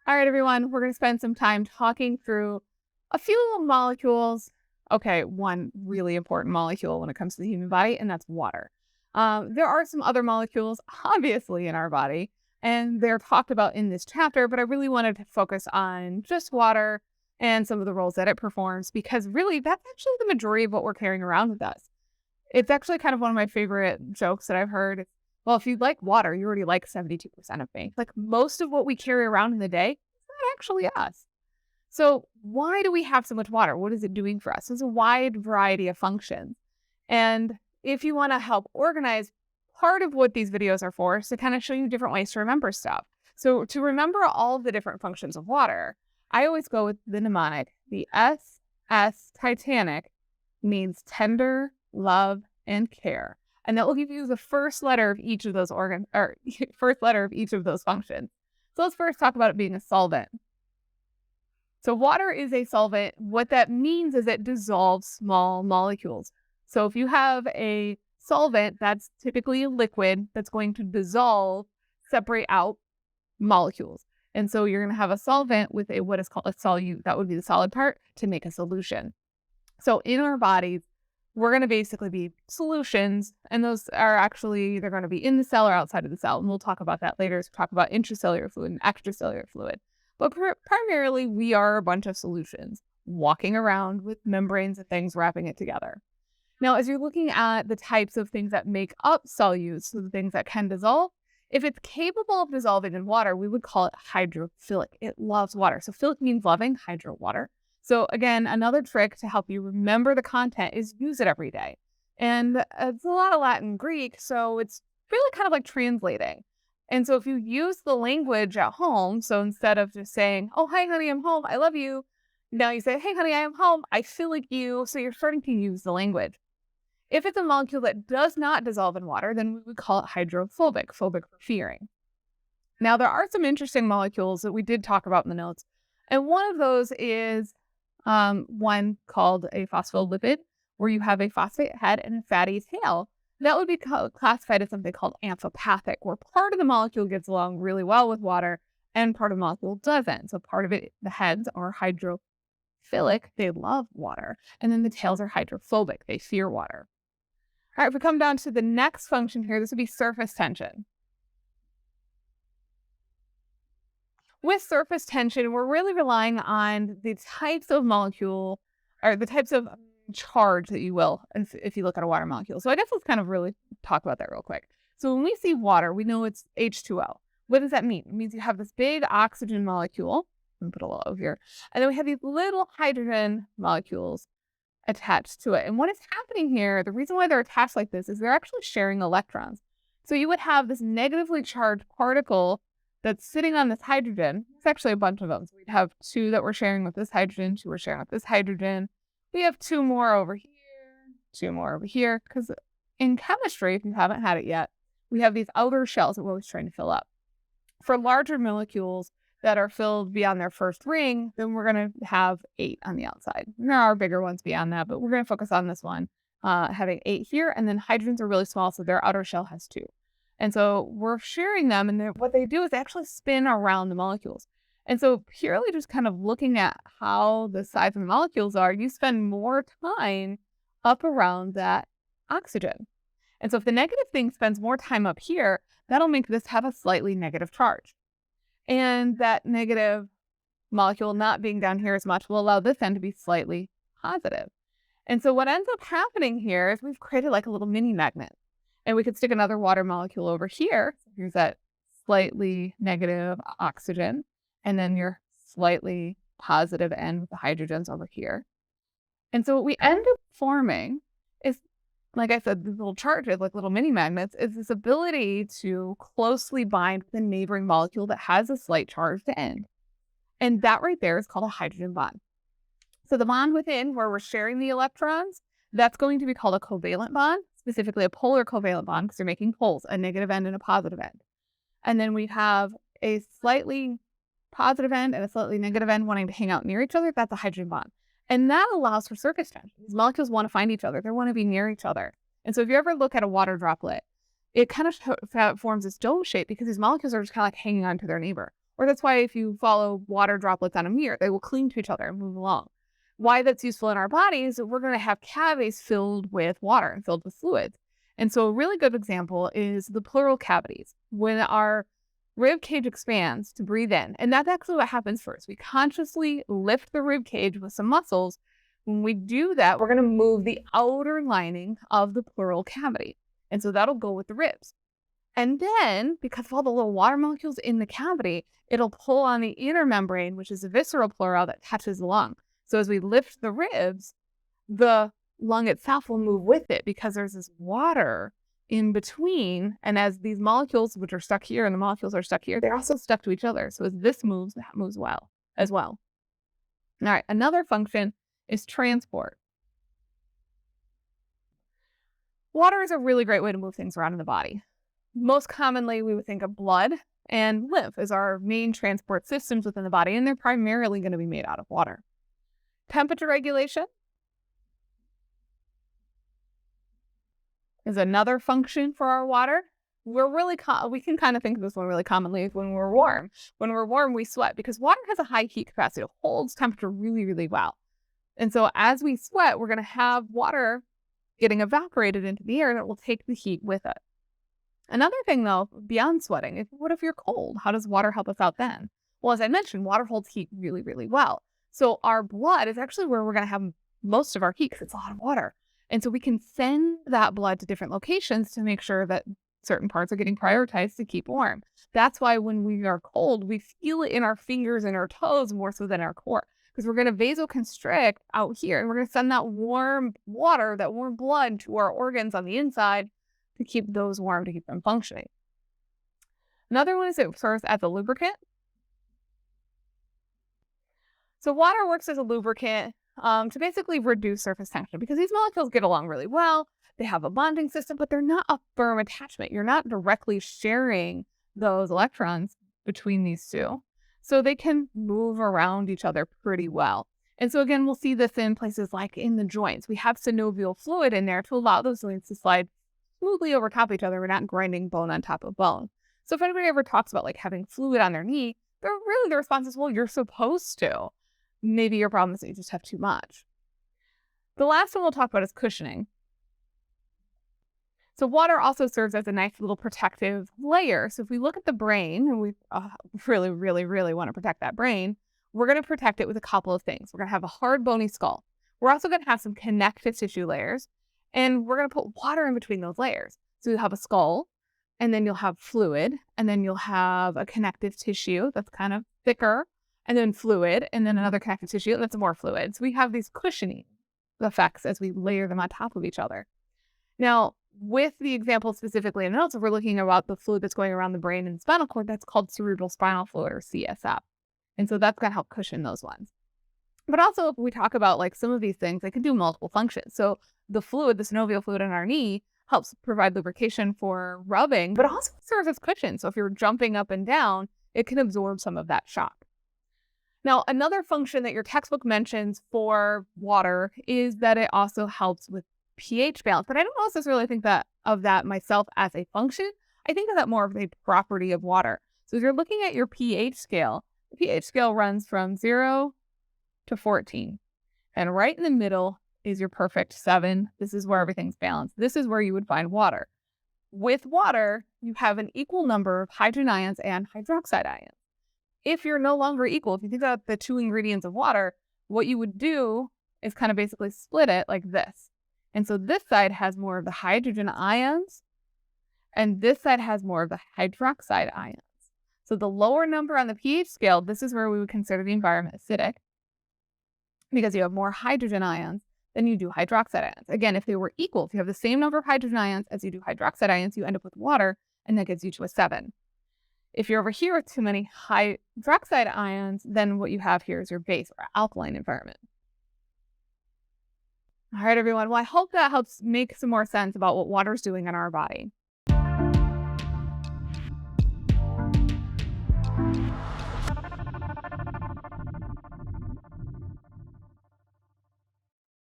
All right, everyone, we're going to spend some time talking through a few molecules. Okay, one really important molecule when it comes to the human body, and that's water. There are some other molecules, obviously, in our body, and they're talked about in this chapter, but I really wanted to focus on just water and some of the roles that it performs, because really that's actually the majority of what we're carrying around with us. It's actually kind of one of my favorite jokes that I've heard. Well, if you like water, you already like 72% of me. Like most of what we carry around in the day is not actually us. So why do we have so much water? What is it doing for us? There's a wide variety of functions. And if you want to help organize, part of what these videos are for is to kind of show you different ways to remember stuff. So to remember all of the different functions of water, I always go with the mnemonic. The S Titanic means tender, love, and care. And that will give you the first letter of each of those first letter of each of those functions. So let's first talk about it being a solvent. So water is a solvent. What that means is it dissolves small molecules. So if you have a solvent, that's typically a liquid that's going to dissolve, separate out molecules. And so you're going to have a solvent with what is called a solute. That would be the solid part to make a solution. So in our bodies, we're going to basically be solutions, and those are actually either going to be in the cell or outside of the cell. And we'll talk about that later. So talk about intracellular fluid and extracellular fluid. But primarily, we are a bunch of solutions walking around with membranes and things wrapping it together. Now, as you're looking at the types of things that make up solutes, so the things that can dissolve, if it's capable of dissolving in water, we would call it hydrophilic. It loves water. So philic means loving, hydro, water. So again, another trick to help you remember the content is use it every day. And it's a lot of Latin and Greek, so it's really kind of like translating. And so if you use the language at home, so instead of just saying, oh, hi, honey, I'm home, I love you. Now you say, hey, honey, I am home, I feel like you. So you're starting to use the language. If it's a molecule that does not dissolve in water, then we would call it hydrophobic, phobic for fearing. Now, there are some interesting molecules that we did talk about in the notes. And one of those is one called a phospholipid, where you have a phosphate head and a fatty tail. That would be classified as something called amphipathic, where part of the molecule gets along really well with water and part of the molecule doesn't. So part of it, the heads are hydrophilic, they love water, and then the tails are hydrophobic, they fear water. All right, if we come down to the next function here, this would be surface tension. With surface tension, we're really relying on the types of molecule or the types of charge that you will if you look at a water molecule. So I guess let's kind of really talk about that real quick. So when we see water, we know it's H2O. What does that mean? It means you have this big oxygen molecule. Let me put a little over here. And then we have these little hydrogen molecules attached to it. And what is happening here, the reason why they're attached like this is they're actually sharing electrons. So you would have this negatively charged particle that's sitting on this hydrogen. It's actually a bunch of them. So we'd have two that we're sharing with this hydrogen, two we're sharing with this hydrogen. We have two more over here, two more over here, because in chemistry, if you haven't had it yet, we have these outer shells that we're always trying to fill up. For larger molecules that are filled beyond their first ring, then we're going to have 8 on the outside. And there are bigger ones beyond that, but we're going to focus on this one, having 8 here, and then hydrogens are really small, so their outer shell has 2. And so we're sharing them, and what they do is they actually spin around the molecules. And so purely just kind of looking at how the size of the molecules are, you spend more time up around that oxygen. And so if the negative thing spends more time up here, that'll make this have a slightly negative charge. And that negative molecule not being down here as much will allow this end to be slightly positive. And so what ends up happening here is we've created like a little mini magnet. And we could stick another water molecule over here. So here's that slightly negative oxygen. And then your slightly positive end with the hydrogens over here. And so what we end up forming is, like I said, these little charges, like little mini magnets, is this ability to closely bind with a neighboring molecule that has a slight charged end. And that right there is called a hydrogen bond. So the bond within, where we're sharing the electrons, that's going to be called a covalent bond, specifically a polar covalent bond, because they're making poles, a negative end and a positive end. And then we have a slightly positive end and a slightly negative end wanting to hang out near each other. That's a hydrogen bond. And that allows for surface tension. These molecules want to find each other. They want to be near each other. And so if you ever look at a water droplet, it kind of forms this dome shape because these molecules are just kind of like hanging on to their neighbor. Or that's why if you follow water droplets on a mirror, they will cling to each other and move along. Why that's useful in our bodies, we're going to have cavities filled with water and filled with fluids. And so a really good example is the pleural cavities. When our rib cage expands to breathe in, and that's actually what happens first. We consciously lift the rib cage with some muscles. When we do that, we're going to move the outer lining of the pleural cavity. And so that'll go with the ribs. And then, because of all the little water molecules in the cavity, it'll pull on the inner membrane, which is the visceral pleura that touches the lung. So as we lift the ribs, the lung itself will move with it because there's this water in between. And as these molecules, which are stuck here and the molecules are stuck here, they're also stuck to each other. So as this moves, that moves well as well. All right, another function is transport. Water is a really great way to move things around in the body. Most commonly, we would think of blood and lymph as our main transport systems within the body, and they're primarily going to be made out of water. Temperature regulation is another function for our water. We can kind of think of this one really commonly when we're warm. When we're warm, we sweat because water has a high heat capacity. It holds temperature really, really well. And so as we sweat, we're going to have water getting evaporated into the air, and it will take the heat with it. Another thing, though, beyond sweating, what if you're cold? How does water help us out then? Well, as I mentioned, water holds heat really, really well. So our blood is actually where we're going to have most of our heat because it's a lot of water. And so we can send that blood to different locations to make sure that certain parts are getting prioritized to keep warm. That's why when we are cold, we feel it in our fingers and our toes more so than our core, because we're going to vasoconstrict out here and we're going to send that warm water, that warm blood to our organs on the inside to keep those warm, to keep them functioning. Another one is it serves as a lubricant. So water works as a lubricant to basically reduce surface tension because these molecules get along really well. They have a bonding system, but they're not a firm attachment. You're not directly sharing those electrons between these two. So they can move around each other pretty well. And so again, we'll see this in places like in the joints. We have synovial fluid in there to allow those joints to slide smoothly over top of each other. We're not grinding bone on top of bone. So if anybody ever talks about like having fluid on their knee, the response is, well, you're supposed to. Maybe your problem is that you just have too much. The last one we'll talk about is cushioning. So water also serves as a nice little protective layer. So if we look at the brain, and we really, really, really want to protect that brain, we're going to protect it with a couple of things. We're going to have a hard, bony skull. We're also going to have some connective tissue layers, and we're going to put water in between those layers. So you'll have a skull, and then you'll have fluid, and then you'll have a connective tissue that's kind of thicker, and then fluid, and then another connective tissue that's more fluid. So we have these cushioning effects as we layer them on top of each other. Now, with the example specifically in notes, if we're looking about the fluid that's going around the brain and spinal cord, that's called cerebral spinal fluid, or CSF. And so that's going to help cushion those ones. But also, if we talk about like some of these things, they can do multiple functions. So the fluid, the synovial fluid in our knee, helps provide lubrication for rubbing, but also serves as cushion. So if you're jumping up and down, it can absorb some of that shock. Now, another function that your textbook mentions for water is that it also helps with pH balance, but I don't necessarily think of that myself as a function. I think of that more of a property of water. So if you're looking at your pH scale, the pH scale runs from 0 to 14. And right in the middle is your perfect 7. This is where everything's balanced. This is where you would find water. With water, you have an equal number of hydrogen ions and hydroxide ions. If you're no longer equal, if you think about the two ingredients of water, what you would do is kind of basically split it like this. And so this side has more of the hydrogen ions, and this side has more of the hydroxide ions. So the lower number on the pH scale, this is where we would consider the environment acidic, because you have more hydrogen ions than you do hydroxide ions. Again, if they were equal, if you have the same number of hydrogen ions as you do hydroxide ions, you end up with water, and that gets you to a 7. If you're over here with too many hydroxide ions, then what you have here is your base or alkaline environment. All right, everyone. Well, I hope that helps make some more sense about what water is doing in our body.